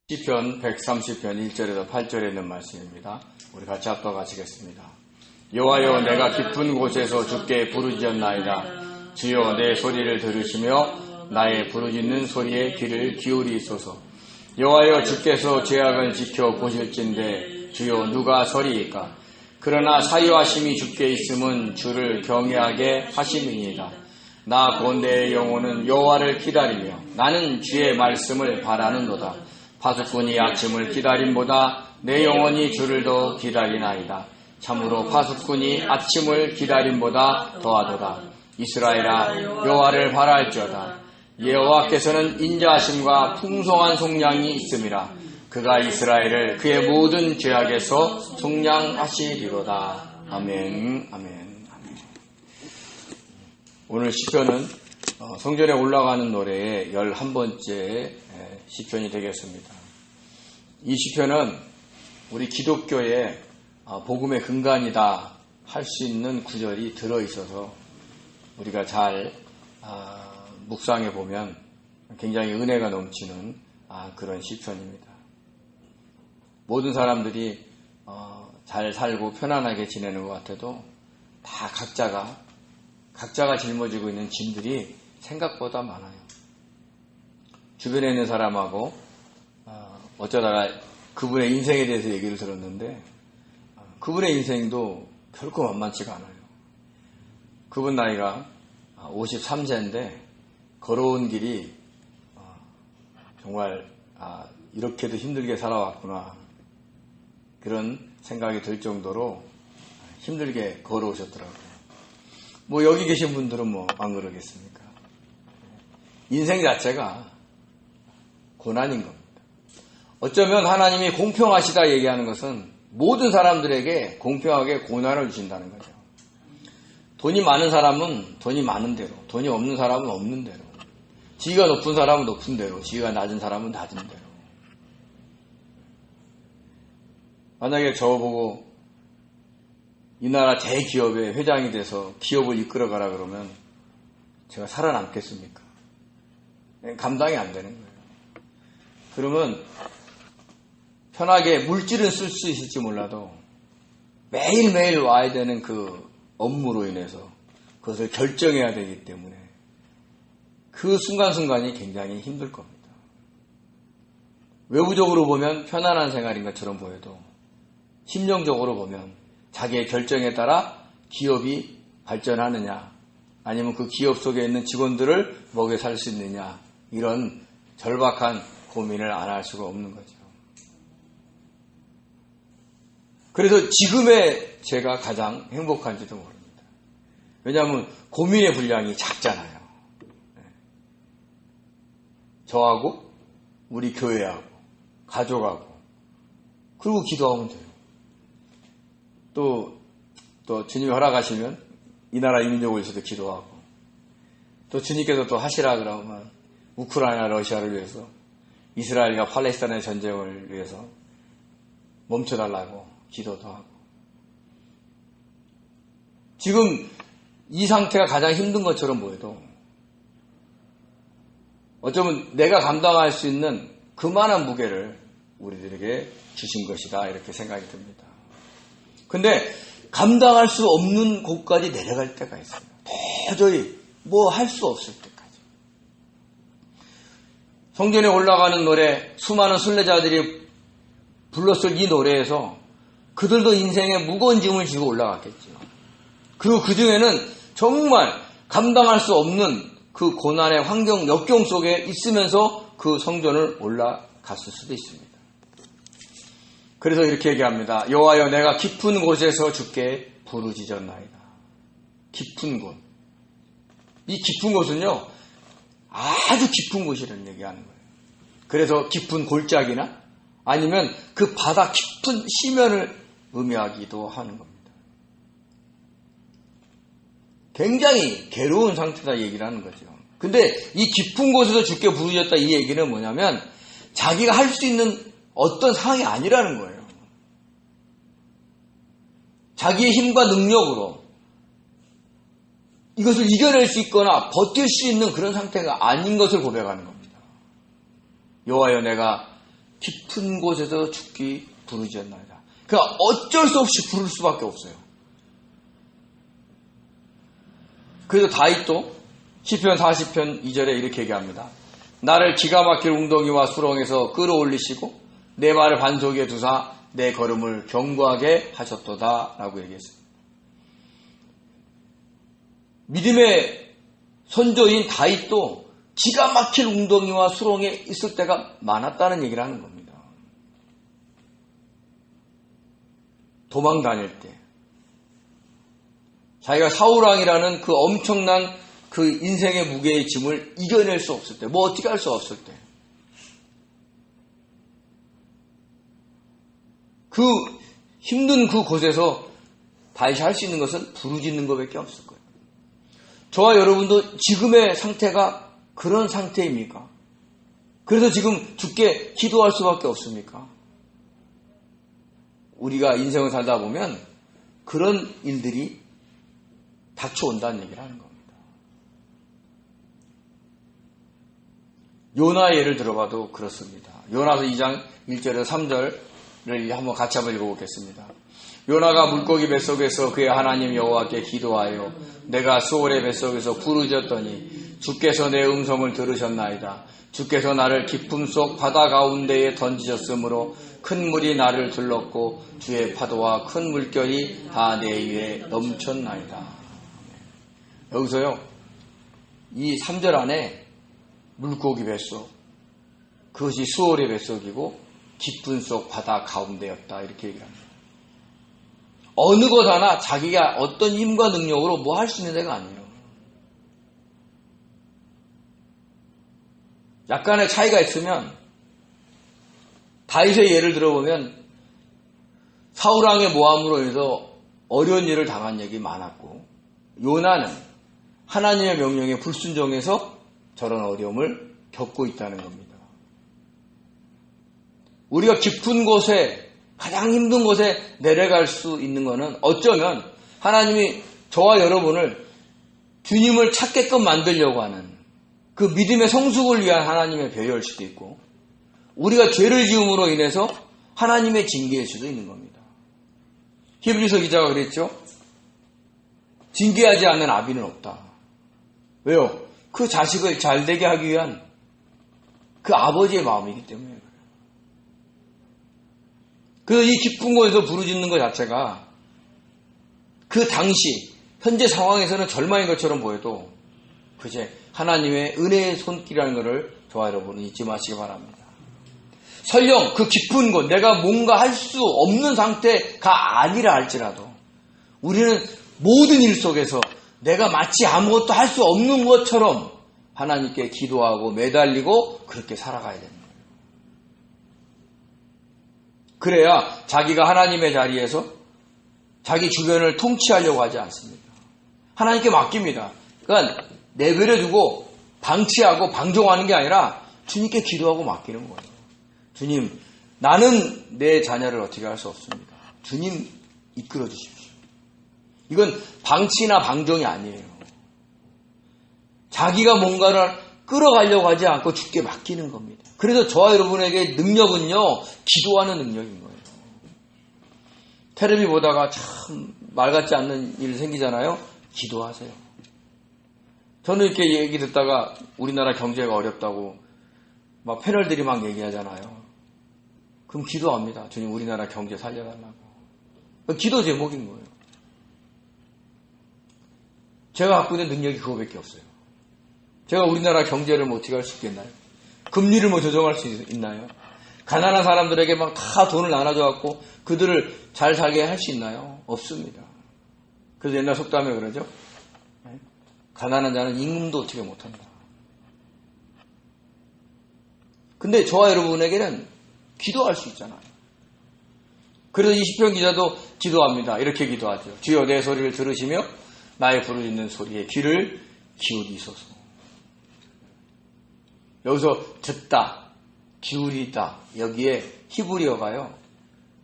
시편 130편 1절에서 8절에 있는 말씀입니다. 우리 같이 합독하시겠습니다. 여호와여, 내가 깊은 곳에서 주께 부르짖었나이다. 주여, 내 소리를 들으시며 나의 부르짖는 소리에 귀를 기울이소서. 여호와여, 주께서 죄악은 지켜 보실진대 주여, 누가 서리이까? 그러나 사유하심이 주께 있음은 주를 경외하게 하심이니이다. 나 곧 내 영혼은 여호와를 기다리며 나는 주의 말씀을 바라는도다. 파수꾼이 아침을 기다림보다 내 영혼이 주를 더 기다리나이다. 참으로 파수꾼이 아침을 기다림보다 더하도다. 이스라엘아, 여호와를 바랄지어다. 여호와께서는 인자하심과 풍성한 속량이 있음이라. 그가 이스라엘을 그의 모든 죄악에서 속량하시리로다. 아멘, 아멘, 아멘. 오늘 시편은 성전에 올라가는 노래의 11번째 시편이 되겠습니다. 이 시편은 우리 기독교의 복음의 근간이다 할 수 있는 구절이 들어있어서 우리가 잘 묵상해 보면 굉장히 은혜가 넘치는 그런 시편입니다. 모든 사람들이 잘 살고 편안하게 지내는 것 같아도 다 각자가 짊어지고 있는 짐들이 생각보다 많아요. 주변에 있는 사람하고 어쩌다가 그분의 인생에 대해서 얘기를 들었는데 그분의 인생도 결코 만만치가 않아요. 그분 나이가 53세인데 걸어온 길이 정말 이렇게도 힘들게 살아왔구나 그런 생각이 들 정도로 힘들게 걸어오셨더라고요. 뭐 여기 계신 분들은 뭐 안 그러겠습니까? 인생 자체가 고난인 겁니다. 어쩌면 하나님이 공평하시다 얘기하는 것은 모든 사람들에게 공평하게 고난을 주신다는 거죠. 돈이 많은 사람은 돈이 많은 대로, 돈이 없는 사람은 없는 대로, 지위가 높은 사람은 높은 대로, 지위가 낮은 사람은 낮은 대로. 만약에 저보고 이 나라 대기업의 회장이 돼서 기업을 이끌어가라 그러면 제가 살아남겠습니까? 감당이 안 되는 거예요. 그러면 편하게 물질은 쓸 수 있을지 몰라도 매일매일 와야 되는 그 업무로 인해서 그것을 결정해야 되기 때문에 그 순간순간이 굉장히 힘들 겁니다. 외부적으로 보면 편안한 생활인 것처럼 보여도 심령적으로 보면 자기의 결정에 따라 기업이 발전하느냐 아니면 그 기업 속에 있는 직원들을 먹여 살 수 있느냐 이런 절박한 고민을 안 할 수가 없는 거죠. 그래서 지금의 제가 가장 행복한지도 모릅니다. 왜냐하면 고민의 분량이 작잖아요. 저하고 우리 교회하고 가족하고 그리고 기도하면 돼요. 또 주님이 허락하시면 이 나라 이민족을 위해서도 기도하고 또 주님께서 또 하시라 그러면 우크라이나 러시아를 위해서 이스라엘과 팔레스타인의 전쟁을 위해서 멈춰달라고 기도도 하고 지금 이 상태가 가장 힘든 것처럼 보여도 어쩌면 내가 감당할 수 있는 그만한 무게를 우리들에게 주신 것이다 이렇게 생각이 듭니다. 근데 감당할 수 없는 곳까지 내려갈 때가 있어요. 도저히 뭐 할 수 없을 때까지. 성전에 올라가는 노래 수많은 순례자들이 불렀을 이 노래에서 그들도 인생에 무거운 짐을 지고 올라갔겠죠. 그리고 그 중에는 정말 감당할 수 없는 그 고난의 환경, 역경 속에 있으면서 그 성전을 올라갔을 수도 있습니다. 그래서 이렇게 얘기합니다. 여호와여, 내가 깊은 곳에서 주께 부르짖었나이다. 깊은 곳. 이 깊은 곳은요, 아주 깊은 곳이라는 얘기하는 거예요. 그래서 깊은 골짜기나 아니면 그 바다 깊은 시면을 의미하기도 하는 겁니다. 굉장히 괴로운 상태다 얘기를 하는 거죠. 근데 이 깊은 곳에서 주께 부르짖었다 이 얘기는 뭐냐면 자기가 할 수 있는 어떤 상황이 아니라는 거예요. 자기의 힘과 능력으로 이것을 이겨낼 수 있거나 버틸 수 있는 그런 상태가 아닌 것을 고백하는 겁니다. 여호와여, 내가 깊은 곳에서 죽기 부르짖었나이다. 그러니까 어쩔 수 없이 부를 수밖에 없어요. 그래서 다윗도 시편 40편 2절에 이렇게 얘기합니다. 나를 기가 막힐 웅덩이와 수렁에서 끌어올리시고 내 발을 반석에 두사 내 걸음을 견고하게 하셨도다 라고 얘기했어요. 믿음의 선조인 다윗도 기가 막힐 웅덩이와 수렁에 있을 때가 많았다는 얘기를 하는 겁니다. 도망 다닐 때 자기가 사울왕이라는 그 엄청난 그 인생의 무게의 짐을 이겨낼 수 없을 때, 뭐 어떻게 할 수 없을 때, 그 힘든 그 곳에서 다시 할 수 있는 것은 부르짖는 것밖에 없을 거예요. 저와 여러분도 지금의 상태가 그런 상태입니까? 그래서 지금 주께 기도할 수밖에 없습니까? 우리가 인생을 살다 보면 그런 일들이 닥쳐온다는 얘기를 하는 겁니다. 요나의 예를 들어봐도 그렇습니다. 요나서 2장 1절에서 3절을 한번 같이 한번 읽어보겠습니다. 요나가 물고기 뱃속에서 그의 하나님 여호와께 기도하여 내가 수월의 뱃속에서 부르짖었더니 주께서 내 음성을 들으셨나이다. 주께서 나를 깊음 속 바다 가운데에 던지셨으므로 큰 물이 나를 둘렀고 주의 파도와 큰 물결이 다 내 위에 넘쳤나이다. 여기서요, 이 3절 안에 물고기 뱃속, 그것이 수월의 뱃속이고 깊은 속 바다 가운데였다 이렇게 얘기합니다. 어느 것 하나 자기가 어떤 힘과 능력으로 뭐 할 수 있는 데가 아니에요. 약간의 차이가 있으면 다윗의 예를 들어보면 사울왕의 모함으로 인해서 어려운 일을 당한 얘기 많았고, 요나는 하나님의 명령에 불순종해서 저런 어려움을 겪고 있다는 겁니다. 우리가 깊은 곳에, 가장 힘든 곳에 내려갈 수 있는 것은 어쩌면 하나님이 저와 여러분을 주님을 찾게끔 만들려고 하는 그 믿음의 성숙을 위한 하나님의 배려일 수도 있고, 우리가 죄를 지음으로 인해서 하나님의 징계일 수도 있는 겁니다. 히브리서 기자가 그랬죠. 징계하지 않는 아비는 없다. 왜요? 그 자식을 잘되게 하기 위한 그 아버지의 마음이기 때문에 그래요. 그래서 이 깊은 곳에서 부르짖는 것 자체가 그 당시 현재 상황에서는 절망인 것처럼 보여도 그제 하나님의 은혜의 손길이라는 것을 저와 여러분은 잊지 마시기 바랍니다. 설령 그 깊은 곳, 내가 뭔가 할 수 없는 상태가 아니라 할지라도 우리는 모든 일 속에서 내가 마치 아무것도 할 수 없는 것처럼 하나님께 기도하고 매달리고 그렇게 살아가야 됩니다. 그래야 자기가 하나님의 자리에서 자기 주변을 통치하려고 하지 않습니다. 하나님께 맡깁니다. 그러니까 내버려두고 방치하고 방종하는 게 아니라 주님께 기도하고 맡기는 거예요. 주님, 나는 내 자녀를 어떻게 할 수 없습니다. 주님 이끌어 주십시오. 이건 방치나 방종이 아니에요. 자기가 뭔가를 끌어가려고 하지 않고 주께 맡기는 겁니다. 그래서 저와 여러분에게 능력은요, 기도하는 능력인 거예요. 텔레비 보다가 참 말 같지 않는 일 생기잖아요. 기도하세요. 저는 이렇게 얘기 듣다가 우리나라 경제가 어렵다고 막 패널들이 막 얘기하잖아요. 그럼 기도합니다. 주님, 우리나라 경제 살려달라고. 기도 제목인 거예요. 제가 갖고 있는 능력이 그거밖에 없어요. 제가 우리나라 경제를 뭐 어떻게 할 수 있겠나요? 금리를 뭐 조정할 수 있나요? 가난한 사람들에게 막 다 돈을 나눠줘갖고 그들을 잘 살게 할 수 있나요? 없습니다. 그래서 옛날 속담에 그러죠. 가난한 자는 임금도 어떻게 못한다. 근데 저와 여러분에게는 기도할 수 있잖아요. 그래서 이 시편 기자도 기도합니다. 이렇게 기도하죠. 주여 내 소리를 들으시며 나의 부르짖는 소리에 귀를 기울이소서. 여기서 듣다, 기울이다, 여기에 히브리어가요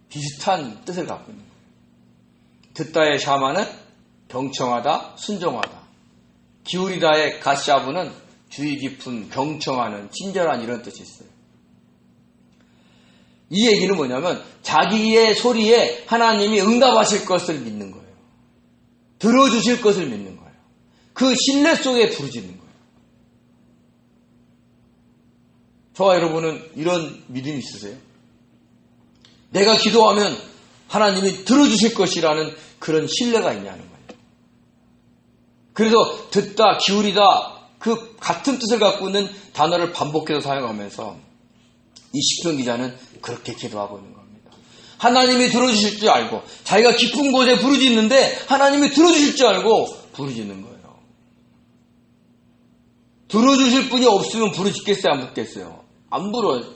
비슷한 뜻을 갖고 있는 거예요. 듣다의 샤마는 경청하다, 순종하다. 기울이다의 가샤브는 주의 깊은, 경청하는, 친절한 이런 뜻이 있어요. 이 얘기는 뭐냐면 자기의 소리에 하나님이 응답하실 것을 믿는 거예요. 들어주실 것을 믿는 거예요. 그 신뢰 속에 부르짖는 거예요. 저와 여러분은 이런 믿음이 있으세요? 내가 기도하면 하나님이 들어주실 것이라는 그런 신뢰가 있냐는 거예요. 그래서 듣다, 기울이다, 그 같은 뜻을 갖고 있는 단어를 반복해서 사용하면서 이 시편 기자는 그렇게 기도하고 있는 겁니다. 하나님이 들어주실 줄 알고 자기가 깊은 곳에 부르짖는데 하나님이 들어주실 줄 알고 부르짖는 거예요. 들어주실 분이 없으면 부르짖겠어요? 안 부르짖겠어요?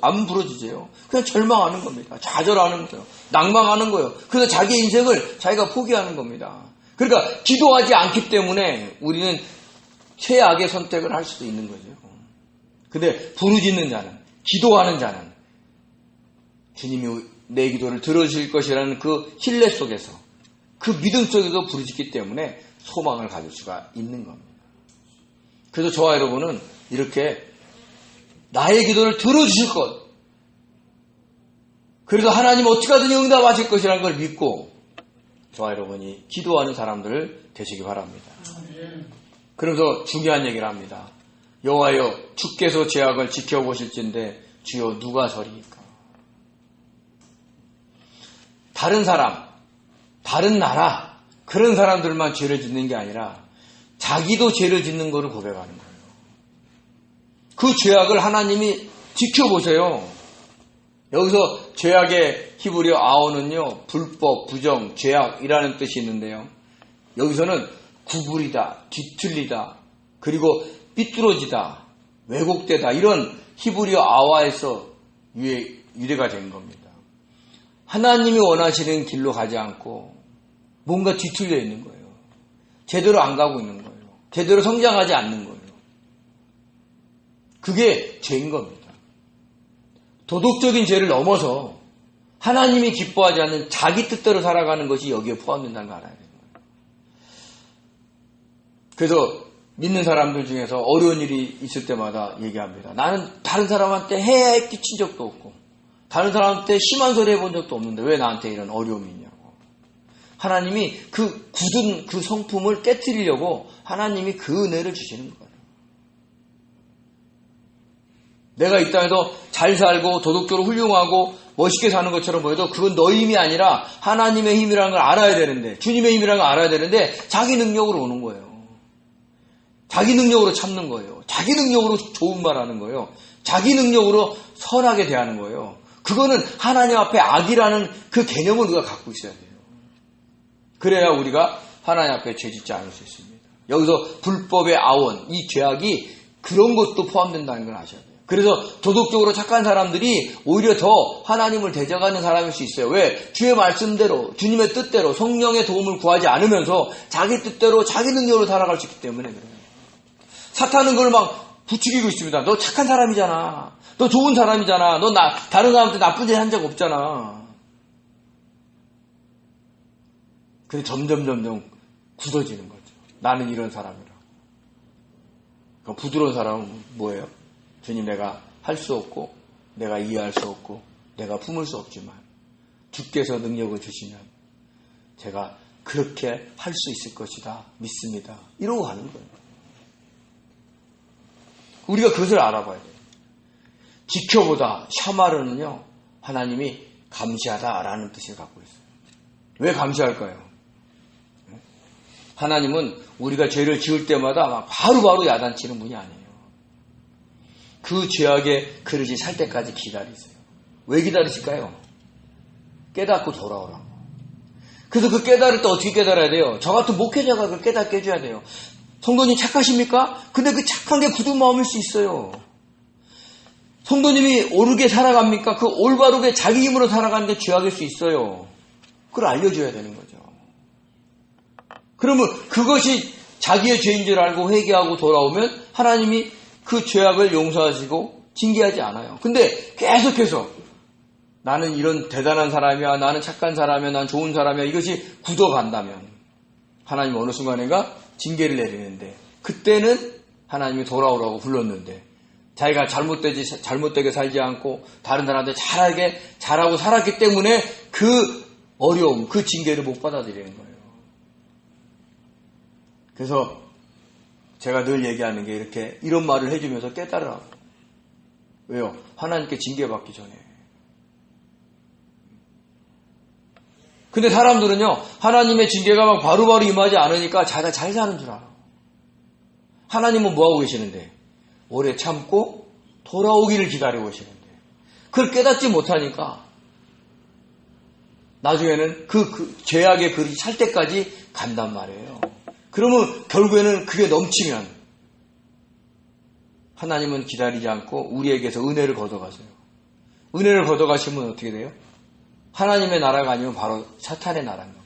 안 부러지세요. 그냥 절망하는 겁니다. 좌절하는 거예요. 낭망하는 거예요. 그래서 자기 인생을 자기가 포기하는 겁니다. 그러니까 기도하지 않기 때문에 우리는 최악의 선택을 할 수도 있는 거죠. 근데 부르짖는 자는, 기도하는 자는 주님이 내 기도를 들어주실 것이라는 그 신뢰 속에서, 그 믿음 속에서 부르짖기 때문에 소망을 가질 수가 있는 겁니다. 그래서 저와 여러분은 이렇게 나의 기도를 들어주실 것, 그래서 하나님 어떻게 하든지 응답하실 것이라는 걸 믿고 저와 여러분이 기도하는 사람들 되시기 바랍니다. 그러면서 중요한 얘기를 합니다. 여호와여 주께서 죄악을 지켜보실진데 주여 누가 서리이까. 다른 사람, 다른 나라, 그런 사람들만 죄를 짓는 게 아니라 자기도 죄를 짓는 것을 고백하는 거예요. 그 죄악을 하나님이 지켜보세요. 여기서 죄악의 히브리어 아오는요, 불법, 부정, 죄악이라는 뜻이 있는데요. 여기서는 구부리다, 뒤틀리다, 그리고 삐뚤어지다, 왜곡되다, 이런 히브리어 아와에서 유래가 된 겁니다. 하나님이 원하시는 길로 가지 않고 뭔가 뒤틀려 있는 거예요. 제대로 안 가고 있는 거예요. 제대로 성장하지 않는 거예요. 그게 죄인 겁니다. 도덕적인 죄를 넘어서 하나님이 기뻐하지 않는 자기 뜻대로 살아가는 것이 여기에 포함된다는 걸 알아야 돼요. 그래서 믿는 사람들 중에서 어려운 일이 있을 때마다 얘기합니다. 나는 다른 사람한테 해해 끼친 적도 없고 다른 사람한테 심한 소리 해본 적도 없는데 왜 나한테 이런 어려움이 있냐고. 하나님이 그 굳은 그 성품을 깨트리려고 하나님이 그 은혜를 주시는 거예요. 내가 이 땅에서 잘 살고 도덕적으로 훌륭하고 멋있게 사는 것처럼 보여도 그건 너의 힘이 아니라 하나님의 힘이라는 걸 알아야 되는데, 주님의 힘이라는 걸 알아야 되는데 자기 능력으로 오는 거예요. 자기 능력으로 참는 거예요. 자기 능력으로 좋은 말 하는 거예요. 자기 능력으로 선하게 대하는 거예요. 그거는 하나님 앞에 악이라는 그 개념을 우리가 갖고 있어야 돼요. 그래야 우리가 하나님 앞에 죄짓지 않을 수 있습니다. 여기서 불법의 아원, 이 죄악이 그런 것도 포함된다는 걸 아셔야 돼요. 그래서 도덕적으로 착한 사람들이 오히려 더 하나님을 대적하는 사람일 수 있어요. 왜? 주의 말씀대로, 주님의 뜻대로 성령의 도움을 구하지 않으면서 자기 뜻대로 자기 능력으로 살아갈 수 있기 때문에 그래요. 사탄은 그걸 막 부추기고 있습니다. 너 착한 사람이잖아. 너 좋은 사람이잖아. 너 다른 사람한테 나쁜 짓 한 적 없잖아. 근데 점점 굳어지는 거죠. 나는 이런 사람이라고. 그럼 부드러운 사람은 뭐예요? 주님, 내가 할 수 없고 내가 이해할 수 없고 내가 품을 수 없지만 주께서 능력을 주시면 제가 그렇게 할 수 있을 것이다 믿습니다. 이러고 가는 거예요. 우리가 그것을 알아봐야 돼요. 지켜보다, 샤마르는요, 하나님이 감시하다라는 뜻을 갖고 있어요. 왜 감시할까요? 하나님은 우리가 죄를 지을 때마다 막 바로바로 야단치는 분이 아니에요. 그 죄악의 그릇이 살 때까지 기다리세요. 왜 기다리실까요? 깨닫고 돌아오라고. 그래서 그 깨달을 때 어떻게 깨달아야 돼요? 저 같은 목회자가 그걸 깨닫게 해줘야 돼요. 성도님 착하십니까? 근데 그 착한 게 굳은 마음일 수 있어요. 성도님이 옳게 살아갑니까? 그 올바르게 자기 힘으로 살아가는 게 죄악일 수 있어요. 그걸 알려줘야 되는 거죠. 그러면 그것이 자기의 죄인 줄 알고 회개하고 돌아오면 하나님이 그 죄악을 용서하시고 징계하지 않아요. 근데 계속해서 나는 이런 대단한 사람이야, 나는 착한 사람이야, 난 좋은 사람이야, 이것이 굳어간다면 하나님 어느 순간인가 징계를 내리는데, 그때는 하나님이 돌아오라고 불렀는데 자기가 잘못되게 살지 않고 다른 사람한테 잘하고 살았기 때문에 그 어려움, 그 징계를 못 받아들이는 거예요. 그래서 제가 늘 얘기하는 게 이런 말을 해주면서 깨달으라고. 왜요? 하나님께 징계받기 전에. 근데 사람들은요, 하나님의 징계가 막 바로바로 임하지 않으니까 자기가 잘 사는 줄 알아. 하나님은 뭐하고 계시는데? 오래 참고 돌아오기를 기다리고 계시는데. 그걸 깨닫지 못하니까 나중에는 그 죄악의 그릇이 찰 때까지 간단 말이에요. 그러면 결국에는 그게 넘치면 하나님은 기다리지 않고 우리에게서 은혜를 걷어가세요. 은혜를 걷어가시면 어떻게 돼요? 하나님의 나라가 아니면 바로 사탄의 나라인 겁니다.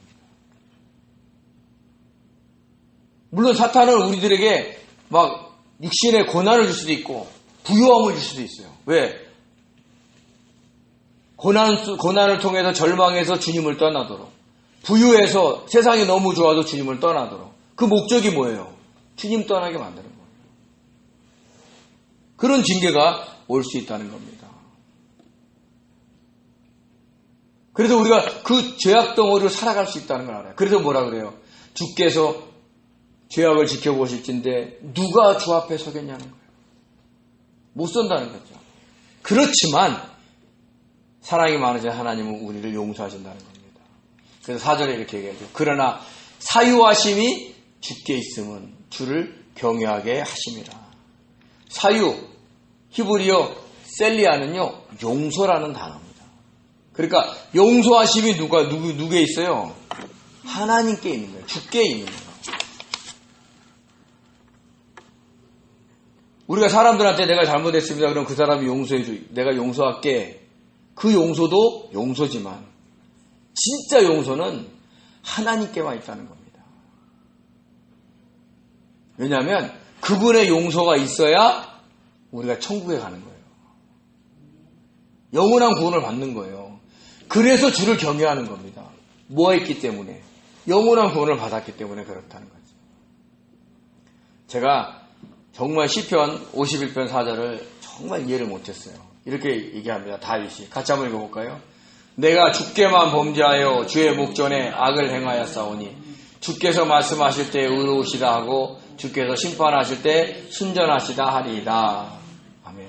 물론 사탄은 우리들에게 막 육신의 고난을 줄 수도 있고 부유함을 줄 수도 있어요. 왜? 고난을 통해서 절망해서 주님을 떠나도록, 부유해서 세상이 너무 좋아도 주님을 떠나도록. 그 목적이 뭐예요? 주님 떠나게 만드는 거예요. 그런 징계가 올 수 있다는 겁니다. 그래서 우리가 그 죄악 덩어리로 살아갈 수 있다는 걸 알아요. 그래서 뭐라 그래요? 주께서 죄악을 지켜보실진데 누가 주 앞에 서겠냐는 거예요. 못 선다는 거죠. 그렇지만 사랑이 많으신 하나님은 우리를 용서하신다는 겁니다. 그래서 4절에 이렇게 얘기하죠. 그러나 사유하심이 주께 있음은 주를 경외하게 하심이라. 사유, 히브리어 셀리아는요, 용서라는 단어입니다. 그러니까 용서하심이 누구에 있어요? 하나님께 있는 거예요. 주께 있는 거예요. 우리가 사람들한테 내가 잘못했습니다. 그럼 그 사람이 용서해줘. 내가 용서할게. 그 용서도 용서지만 진짜 용서는 하나님께만 있다는 겁니다. 왜냐하면 그분의 용서가 있어야 우리가 천국에 가는 거예요. 영원한 구원을 받는 거예요. 그래서 주를 경외하는 겁니다. 뭐 했기 때문에? 영원한 구원을 받았기 때문에 그렇다는 거죠. 제가 정말 시편 51편 4절을 정말 이해를 못했어요. 이렇게 얘기합니다. 다윗이. 같이 한번 읽어볼까요? 내가 주께만 범죄하여 주의 목전에 악을 행하였사오니 주께서 말씀하실 때 의로우시다 하고 주께서 심판하실 때 순전하시다 하리이다. 아멘.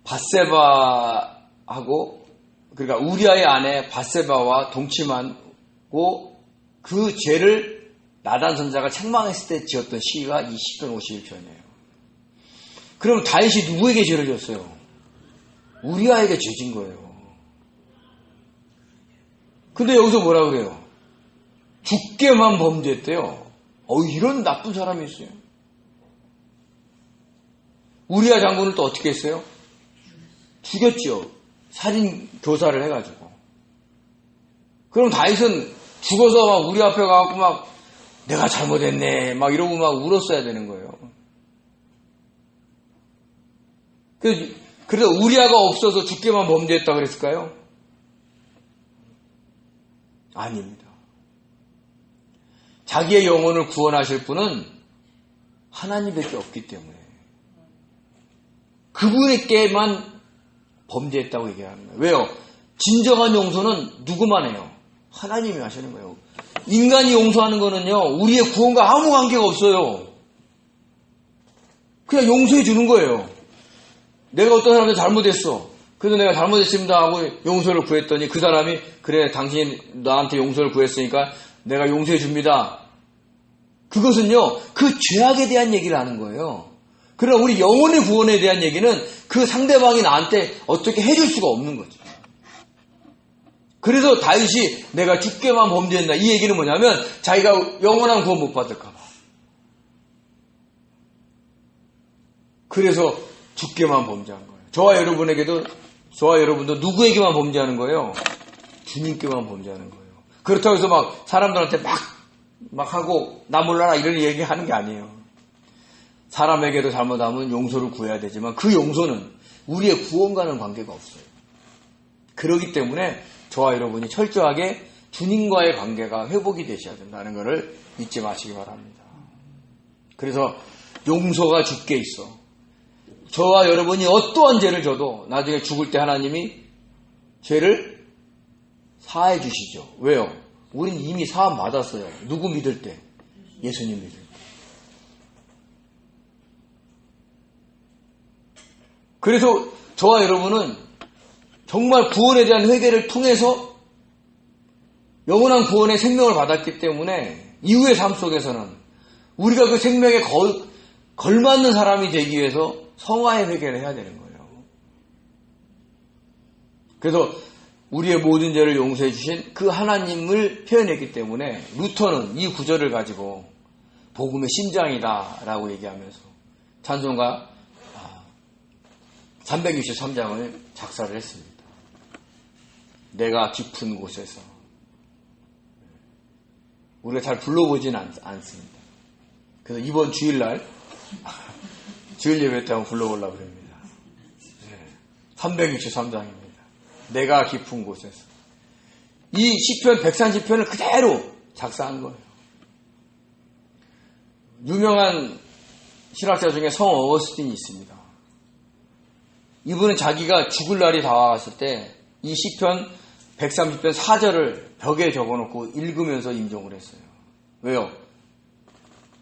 밧세바하고, 그러니까 우리아의 아내 밧세바와 동침하고 그 죄를 나단 선지자가 책망했을 때 지었던 시가 이 시편 51편이에요. 그럼 다윗이 누구에게 죄를 졌어요? 우리아에게 죄진 거예요. 근데 여기서 뭐라 그래요? 주께만 범죄했대요. 이런 나쁜 사람이 있어요. 우리아 장군을 또 어떻게 했어요? 죽였죠. 살인 교사를 해가지고. 그럼 다윗은 죽어서 막 우리 앞에 가갖고 막 내가 잘못했네 막 이러고 막 울었어야 되는 거예요. 그래서 우리아가 없어서 주께만 범죄했다 그랬을까요? 아닙니다. 자기의 영혼을 구원하실 분은 하나님밖에 없기 때문에 그분에게만 범죄했다고 얘기하는 거예요. 왜요? 진정한 용서는 누구만 해요? 하나님이 하시는 거예요. 인간이 용서하는 거는요, 우리의 구원과 아무 관계가 없어요. 그냥 용서해 주는 거예요. 내가 어떤 사람한테 잘못했어. 그래서 내가 잘못했습니다 하고 용서를 구했더니 그 사람이 그래 당신이 나한테 용서를 구했으니까 내가 용서해 줍니다. 그것은요, 그 죄악에 대한 얘기를 하는 거예요. 그러나 우리 영혼의 구원에 대한 얘기는 그 상대방이 나한테 어떻게 해줄 수가 없는 거죠. 그래서 다윗이 내가 주께만 범죄했나, 이 얘기는 뭐냐면 자기가 영원한 구원 못 받을까 봐. 그래서 주께만 범죄한 거예요. 저와 여러분도 누구에게만 범죄하는 거예요? 주님께만 범죄하는 거예요. 그렇다고 해서 막 사람들한테 막 하고 나 몰라라 이런 얘기 하는 게 아니에요. 사람에게도 잘못하면 용서를 구해야 되지만 그 용서는 우리의 구원과는 관계가 없어요. 그렇기 때문에 저와 여러분이 철저하게 주님과의 관계가 회복이 되셔야 된다는 것을 잊지 마시기 바랍니다. 그래서 용서가 주께 있어. 저와 여러분이 어떠한 죄를 져도 나중에 죽을 때 하나님이 죄를 사해 주시죠. 왜요? 우린 이미 사함 받았어요. 누구 믿을 때? 예수님 믿을 때. 그래서 저와 여러분은 정말 구원에 대한 회개를 통해서 영원한 구원의 생명을 받았기 때문에 이후의 삶 속에서는 우리가 그 생명에 걸맞는 사람이 되기 위해서 성화의 회개를 해야 되는 거예요. 그래서 우리의 모든 죄를 용서해 주신 그 하나님을 표현했기 때문에 루터는 이 구절을 가지고 복음의 심장이다라고 얘기하면서 찬송가 363장을 작사를 했습니다. 내가 깊은 곳에서. 우리가 잘 불러보진 않습니다. 그래서 이번 주일날 주일 예배 때 한번 불러보려고 합니다. 363장입니다. 내가 깊은 곳에서. 이 시편 130편을 그대로 작사한 거예요. 유명한 신학자 중에 성 어거스틴이 있습니다. 이분은 자기가 죽을 날이 다가왔을 때 이 시편 130편 4절을 벽에 적어놓고 읽으면서 임종을 했어요. 왜요?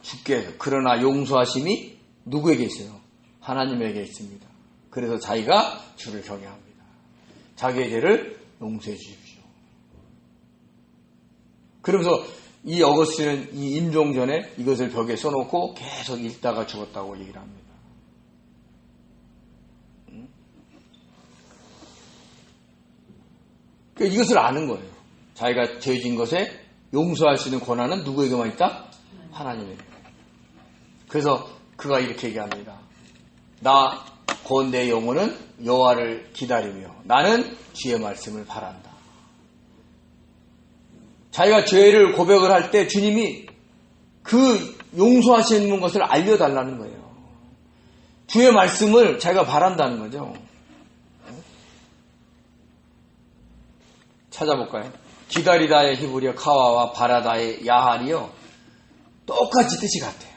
죽게 해서. 그러나 용서하심이 누구에게 있어요? 하나님에게 있습니다. 그래서 자기가 주를 경외합니다. 자기의 죄를 용서해 주십시오. 그러면서 이 어거스틴은 이 임종 전에 이것을 벽에 써놓고 계속 읽다가 죽었다고 얘기를 합니다. 그러니까 이것을 아는 거예요. 자기가 죄진 것에 용서할 수 있는 권한은 누구에게만 있다? 하나님에게. 그래서 그가 이렇게 얘기합니다. 나 곧 내 영혼은 여호와를 기다리며 나는 주의 말씀을 바란다. 자기가 죄를 고백을 할 때 주님이 그 용서하시는 것을 알려달라는 거예요. 주의 말씀을 자기가 바란다는 거죠. 찾아볼까요? 기다리다의 히브리어 카와와 바라다의 야할이요. 똑같이 뜻이 같아요.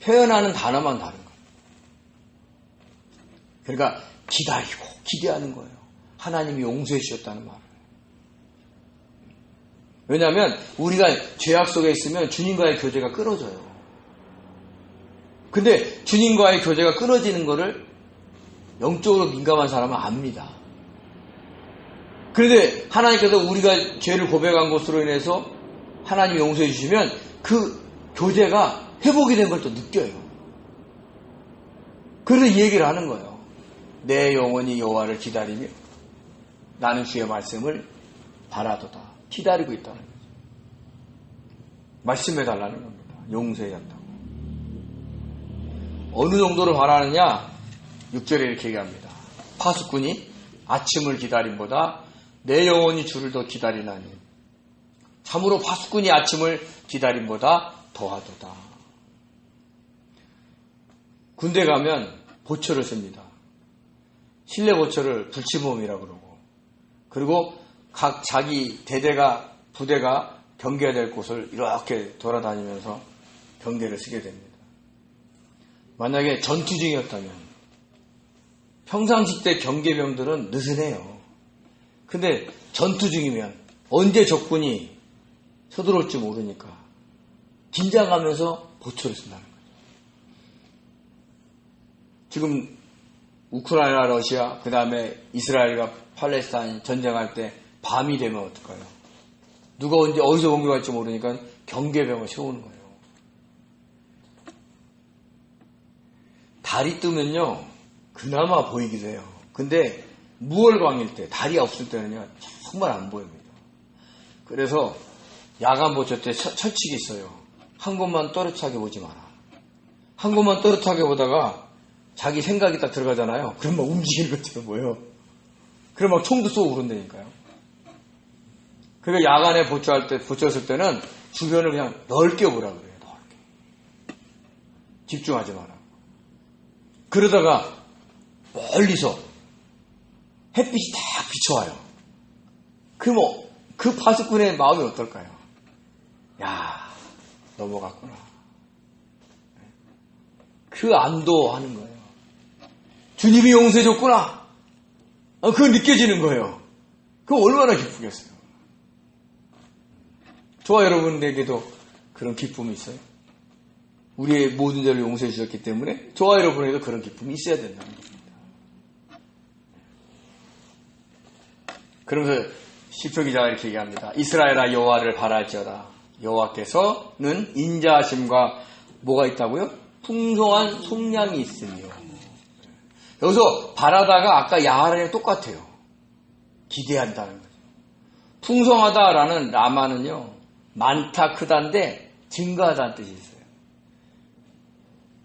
표현하는 단어만 다른 거예요. 그러니까 기다리고 기대하는 거예요. 하나님이 용서해 주셨다는 말을. 왜냐하면 우리가 죄악 속에 있으면 주님과의 교제가 끊어져요. 근데 주님과의 교제가 끊어지는 거를 영적으로 민감한 사람은 압니다. 그런데 하나님께서 우리가 죄를 고백한 것으로 인해서 하나님이 용서해 주시면 그 교제가 회복이 된 걸 또 느껴요. 그래서 이 얘기를 하는 거예요. 내 영혼이 여호와를 기다리며 나는 주의 말씀을 바라도다. 기다리고 있다는 거죠. 말씀해 달라는 겁니다. 용서해야 한다고. 어느 정도로 바라느냐? 6절에 이렇게 얘기합니다. 파수꾼이 아침을 기다림보다 내 영혼이 주를 더 기다리나니 참으로 파수꾼이 아침을 기다림보다 더하도다. 군대 가면 보초를 씁니다. 실내 보초를 불침범이라고 그러고, 그리고 각 자기 부대가 경계해야 될 곳을 이렇게 돌아다니면서 경계를 쓰게 됩니다. 만약에 전투 중이었다면 평상시 때 경계병들은 느슨해요. 근데 전투 중이면 언제 적군이 서들어올지 모르니까 긴장하면서 보초를 쓴다는 거죠. 지금 우크라이나, 러시아, 그 다음에 이스라엘과 팔레스타인 전쟁할 때 밤이 되면 어떨까요? 누가 언제 어디서 공격할지 모르니까 경계병을 세우는 거예요. 달이 뜨면요 그나마 보이기도 해요. 근데 무월광일 때, 달이 없을 때는요 정말 안 보입니다. 그래서 야간 보초 때 철칙이 있어요. 한 곳만 또렷하게 보지 마라. 한 곳만 또렷하게 보다가 자기 생각이 딱 들어가잖아요. 그럼 막 움직이는 것처럼 보여. 그럼 막 총도 쏘고 그런다니까요. 그러니까 야간에 보초했을 때는 주변을 그냥 넓게 보라 그래요. 넓게. 집중하지 마라. 그러다가 멀리서 햇빛이 딱 비춰와요. 그럼 그 파수꾼의 마음이 어떨까요? 야, 넘어갔구나. 그 안도하는 거예요. 주님이 용서해줬구나. 그거 느껴지는 거예요. 그럼 얼마나 기쁘겠어요. 저와 여러분에게도 그런 기쁨이 있어요. 우리의 모든 죄를 용서해 주셨기 때문에 저와 여러분에게도 그런 기쁨이 있어야 된다는 겁니다. 그러면서 시편 기자가 이렇게 얘기합니다. 이스라엘아 여호와를 바랄지어다. 여호와께서는 인자하심과 뭐가 있다고요? 풍성한 속량이 있으며. 여기서 바라다가 아까 야하랑 똑같아요. 기대한다는 거죠. 풍성하다라는 라마는요, 많다, 크다인데 증가하다는 뜻이 있어요.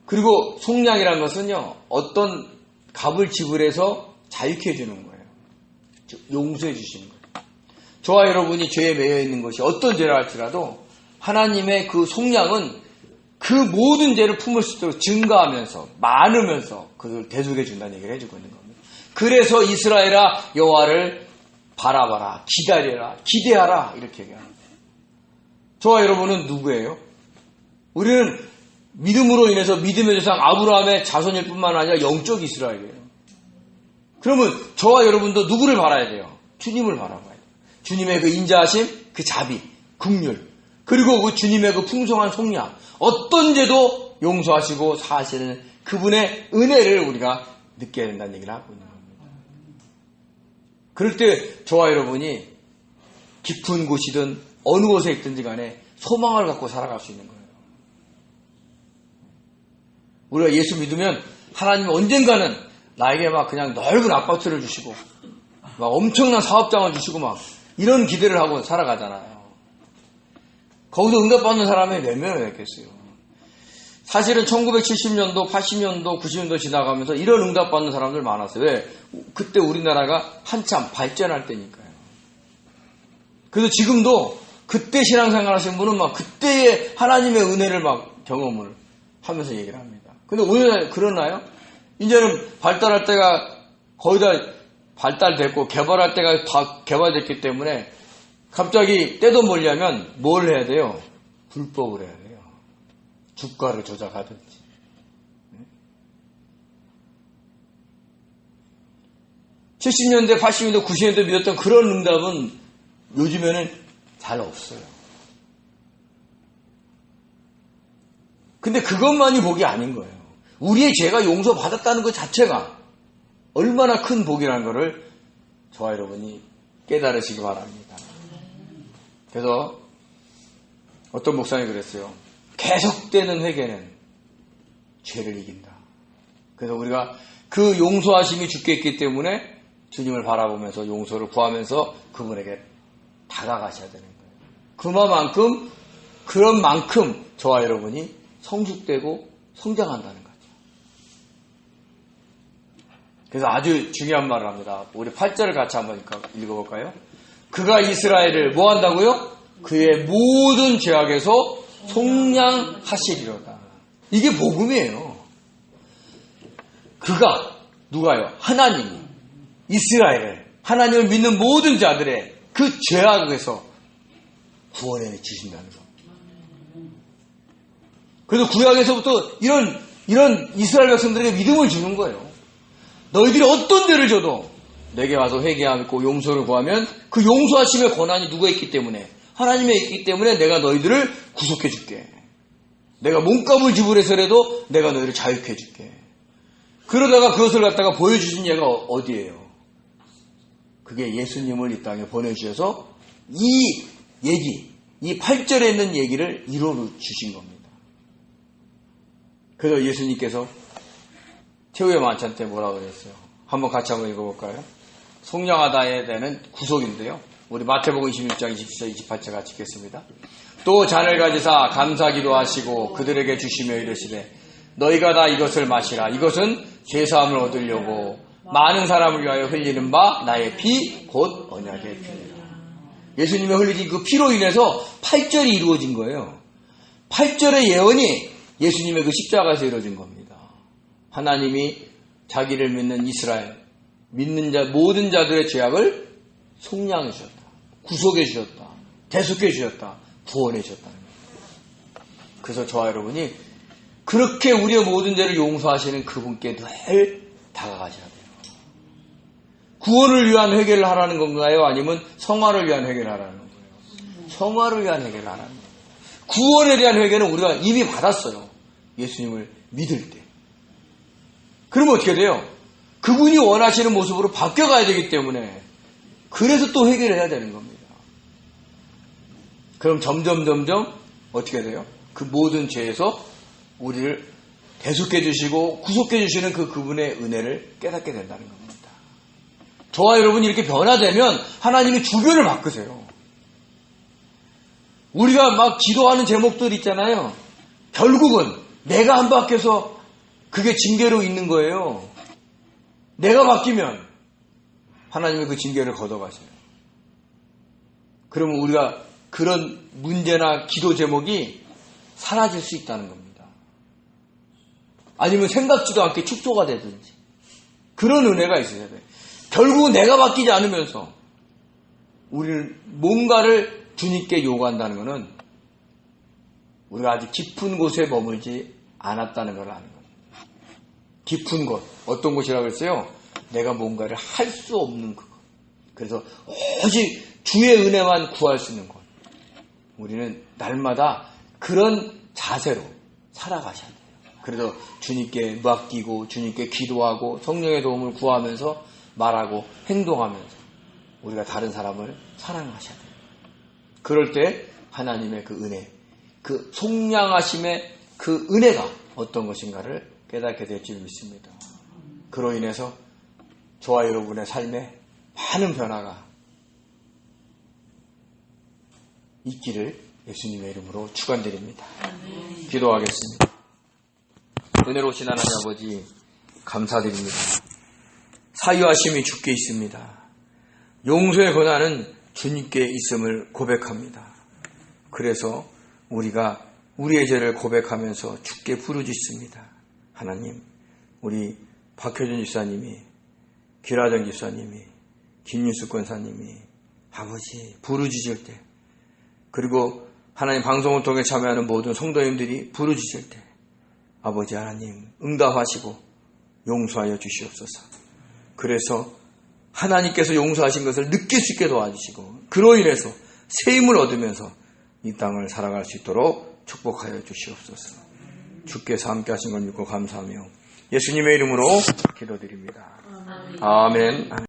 그리고 속량이라는 것은요, 어떤 값을 지불해서 자유케 해주는 거예요. 용서해 주시는 거예요. 저와 여러분이 죄에 매여 있는 것이 어떤 죄라 할지라도 하나님의 그 속량은 그 모든 죄를 품을 수 있도록 증가하면서 많으면서 그걸 대속해 준다는 얘기를 해주고 있는 겁니다. 그래서 이스라엘아 여호와를 바라봐라, 기다려라, 기대하라 이렇게 얘기합니다. 저와 여러분은 누구예요? 우리는 믿음으로 인해서 믿음의 조상 아브라함의 자손일 뿐만 아니라 영적 이스라엘이에요. 그러면 저와 여러분도 누구를 바라야 돼요? 주님을 바라봐야 돼요. 주님의 그 인자하심, 그 자비, 긍휼, 그리고 그 주님의 그 풍성한 속량, 어떤 죄도 용서하시고 사하시는 그분의 은혜를 우리가 느껴야 된다는 얘기를 하고 있는 겁니다. 그럴 때 저와 여러분이 깊은 곳이든 어느 곳에 있든지 간에 소망을 갖고 살아갈 수 있는 거예요. 우리가 예수 믿으면 하나님은 언젠가는 나에게 막 그냥 넓은 아파트를 주시고 막 엄청난 사업장을 주시고 막 이런 기대를 하고 살아가잖아요. 거기서 응답받는 사람이 몇 명이나 있겠어요. 사실은 1970년도, 80년도, 90년도 지나가면서 이런 응답받는 사람들 많았어요. 왜? 그때 우리나라가 한참 발전할 때니까요. 그래서 지금도 그때 신앙생활 하신 분은 막 그때의 하나님의 은혜를 막 경험을 하면서 얘기를 합니다. 근데 오늘 그러나요? 이제는 발달할 때가 거의 다 발달됐고 개발할 때가 다 개발됐기 때문에 갑자기 떼돈벌려면 뭘 해야 돼요? 불법을 해야 돼요. 주가를 조작하든지. 70년대, 80년대, 90년대 믿었던 그런 응답은 요즘에는 잘 없어요. 근데 그것만이 복이 아닌 거예요. 우리의 죄가 용서받았다는 것 자체가 얼마나 큰 복이라는 것을 저와 여러분이 깨달으시기 바랍니다. 그래서 어떤 목사님이 그랬어요. 계속되는 회개는 죄를 이긴다. 그래서 우리가 그 용서하심이 주께 있기 때문에 주님을 바라보면서 용서를 구하면서 그분에게 다가가셔야 되는 거예요. 그런 만큼 저와 여러분이 성숙되고 성장한다는 거죠. 그래서 아주 중요한 말을 합니다. 우리 8절을 같이 한번 읽어볼까요? 그가 이스라엘을 뭐 한다고요? 그의 모든 죄악에서 속량하시리로다. 이게 복음이에요. 그가 누가요? 하나님이 이스라엘을 하나님을 믿는 모든 자들의 그 죄악에서 구원해 주신다는 거. 그래서 구약에서부터 이런 이스라엘 백성들에게 믿음을 주는 거예요. 너희들이 어떤 죄를 져도 내게 와서 회개하고 용서를 구하면 그 용서하심의 권한이 누가 있기 때문에 하나님에 있기 때문에 내가 너희들을 구속해 줄게. 내가 몸값을 지불해서라도 내가 너희를 자유케 해줄게. 그러다가 그것을 갖다가 보여주신 예가 어디예요? 그게 예수님을 이 땅에 보내주셔서 이 얘기, 이 8절에 있는 얘기를 이루어 주신 겁니다. 그래서 예수님께서 최후의 만찬 때 뭐라고 그랬어요? 한번 같이 한번 읽어볼까요? 속량하다에 대한 구속인데요. 우리 마태복음 26장 27절 28절 같이 읽겠습니다. 또 잔을 가지사 감사기도 하시고 그들에게 주시며 이르시되 너희가 다 이것을 마시라. 이것은 죄사함을 얻으려고 많은 사람을 위하여 흘리는 바 나의 피 곧 언약의 피니라. 예수님의 흘리신 그 피로 인해서 8절이 이루어진 거예요. 8절의 예언이 예수님의 그 십자가에서 이루어진 겁니다. 하나님이 자기를 믿는 이스라엘, 믿는 자 모든 자들의 죄악을 속량해 주셨다. 구속해 주셨다. 대속해 주셨다. 구원해 주셨다. 그래서 저와 여러분이 그렇게 우리의 모든 죄를 용서하시는 그분께 늘 다가가셔야 돼요. 구원을 위한 회개를 하라는 건가요? 아니면 성화를 위한 회개를 하라는 건가요? 성화를 위한 회개를 하라는 거예요. 구원에 대한 회개는 우리가 이미 받았어요. 예수님을 믿을 때. 그러면 어떻게 돼요? 그분이 원하시는 모습으로 바뀌어가야 되기 때문에 그래서 또 회개를 해야 되는 겁니다. 그럼 점점 어떻게 돼요? 그 모든 죄에서 우리를 대속해 주시고 구속해 주시는 그분의 은혜를 깨닫게 된다는 겁니다. 저와 여러분이 이렇게 변화되면 하나님이 주변을 바꾸세요. 우리가 막 기도하는 제목들 있잖아요. 결국은 내가 안 바뀌어서 그게 징계로 있는 거예요. 내가 바뀌면 하나님이 그 징계를 걷어가세요. 그러면 우리가 그런 문제나 기도 제목이 사라질 수 있다는 겁니다. 아니면 생각지도 않게 축소가 되든지 그런 은혜가 있어야 돼요. 결국은 내가 바뀌지 않으면서 우리는 뭔가를 주님께 요구한다는 것은 우리가 아직 깊은 곳에 머물지 않았다는 걸 아는 겁니다. 깊은 곳, 어떤 곳이라고 했어요? 내가 뭔가를 할 수 없는 그것. 그래서 오직 주의 은혜만 구할 수 있는 곳. 우리는 날마다 그런 자세로 살아가셔야 돼요. 그래서 주님께 맡기고 주님께 기도하고 성령의 도움을 구하면서 말하고 행동하면서 우리가 다른 사람을 사랑하셔야 돼요. 그럴 때 하나님의 그 은혜, 그 속량하심의 그 은혜가 어떤 것인가를 깨닫게 될 줄 믿습니다. 그로 인해서 저와 여러분의 삶에 많은 변화가 있기를 예수님의 이름으로 축원드립니다. 기도하겠습니다. 은혜로우신 하나님 아버지 감사드립니다. 사유하심이 주께 있습니다. 용서의 권한은 주님께 있음을 고백합니다. 그래서 우리가 우리의 죄를 고백하면서 주께 부르짖습니다. 하나님, 우리 박효준 집사님이, 기라정 집사님이, 김윤수 권사님이 아버지 부르짖을 때, 그리고 하나님 방송을 통해 참여하는 모든 성도님들이 부르짖을 때 아버지 하나님 응답하시고 용서하여 주시옵소서. 그래서 하나님께서 용서하신 것을 느낄 수 있게 도와주시고 그로 인해서 세임을 얻으면서 이 땅을 살아갈 수 있도록 축복하여 주시옵소서. 주께서 함께 하신 걸 믿고 감사하며 예수님의 이름으로 기도드립니다. 아멘.